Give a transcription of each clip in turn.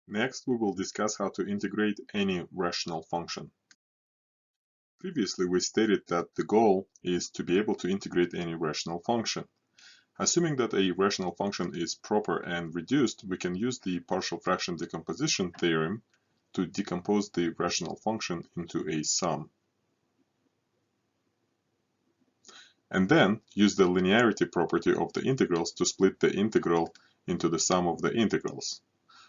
Next, we will discuss how to integrate any rational function. Previously, we stated that the goal is to be able to integrate any rational function. Assuming that a rational function is proper and reduced, we can use the partial fraction decomposition theorem to decompose the rational function into a sum. And then use the linearity property of the integrals to split the integral into the sum of the integrals.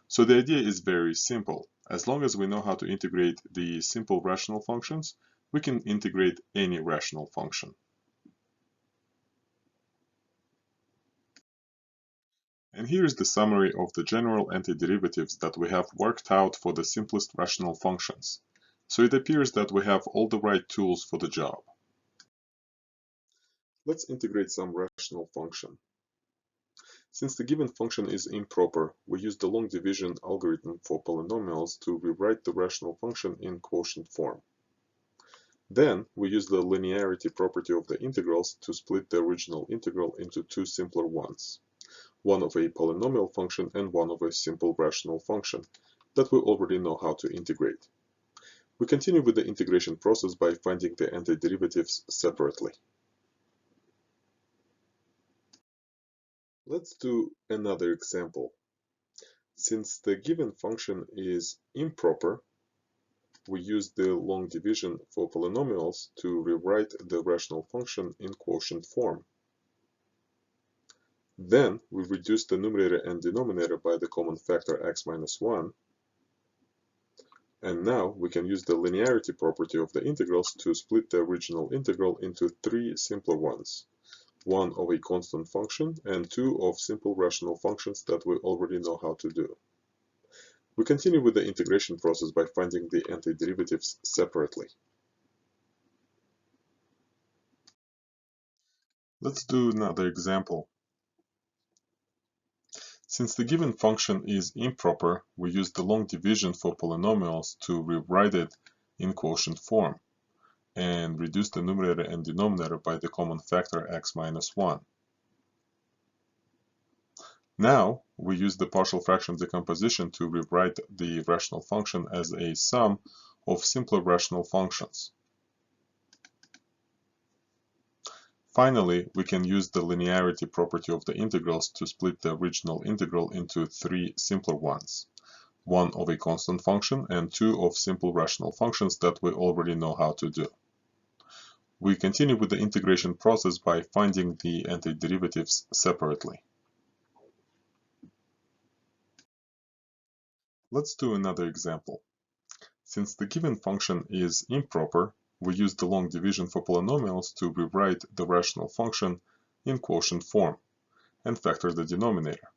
So the idea is very simple. As long as we know how to integrate the simple rational functions, we can integrate any rational function. And here's the summary of the general antiderivatives that we have worked out for the simplest rational functions. So it appears that we have all the right tools for the job. Let's integrate some rational function. Since the given function is improper, we use the long division algorithm for polynomials to rewrite the rational function in quotient form. Then we use the linearity property of the integrals to split the original integral into two simpler ones, one of a polynomial function and one of a simple rational function that we already know how to integrate. We continue with the integration process by finding the antiderivatives separately. Let's do another example. Since the given function is improper, we use the long division for polynomials to rewrite the rational function in quotient form. Then we reduce the numerator and denominator by the common factor x minus 1. And now we can use the linearity property of the integrals to split the original integral into three simpler ones, one of a constant function and two of simple rational functions that we already know how to do. We continue with the integration process by finding the antiderivatives separately. Let's do another example. Since the given function is improper, we use the long division for polynomials to rewrite it in quotient form and reduce the numerator and denominator by the common factor x minus 1. Now we use the partial fraction decomposition to rewrite the rational function as a sum of simpler rational functions. Finally, we can use the linearity property of the integrals to split the original integral into three simpler ones, one of a constant function and two of simple rational functions that we already know how to do. We continue with the integration process by finding the antiderivatives separately. Let's do another example. Since the given function is improper, we use the long division for polynomials to rewrite the rational function in quotient form and factor the denominator.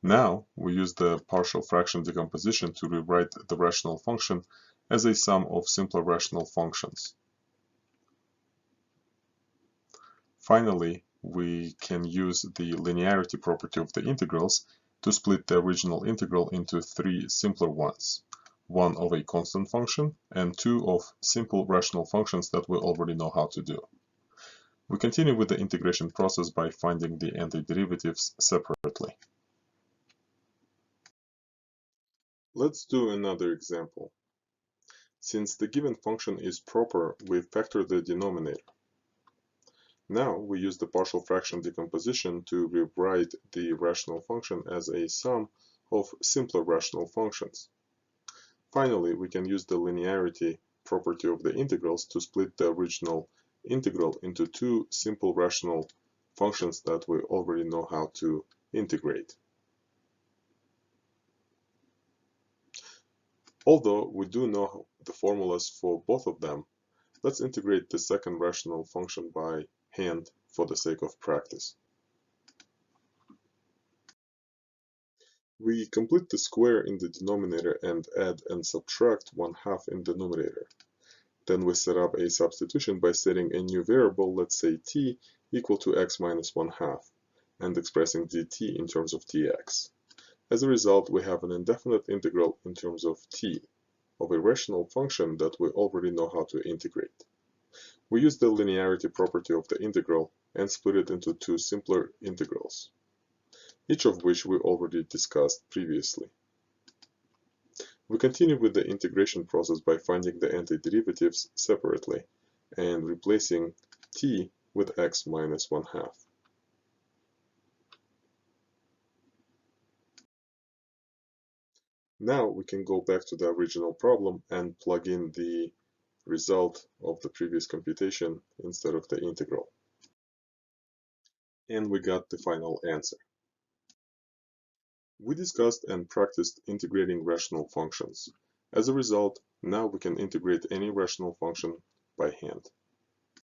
Now we use the partial fraction decomposition to rewrite the rational function as a sum of simpler rational functions. Finally, we can use the linearity property of the integrals to split the original integral into three simpler ones, one of a constant function and two of simple rational functions that we already know how to do. We continue with the integration process by finding the antiderivatives separately. Let's do another example. Since the given function is proper, we factor the denominator. Now we use the partial fraction decomposition to rewrite the rational function as a sum of simpler rational functions. Finally, we can use the linearity property of the integrals to split the original integral into two simple rational functions that we already know how to integrate. Although we do know the formulas for both of them, let's integrate the second rational function by hand for the sake of practice. We complete the square in the denominator and add and subtract 1/2 in the numerator. Then we set up a substitution by setting a new variable, let's say t, equal to x minus 1/2, and expressing dt in terms of dx. As a result, we have an indefinite integral in terms of t, of a rational function that we already know how to integrate. We use the linearity property of the integral and split it into two simpler integrals. each of which we already discussed previously. We continue with the integration process by finding the antiderivatives separately and replacing t with x minus 1/2. Now we can go back to the original problem and plug in the result of the previous computation instead of the integral. And we got the final answer. We discussed and practiced integrating rational functions. As a result, now we can integrate any rational function by hand.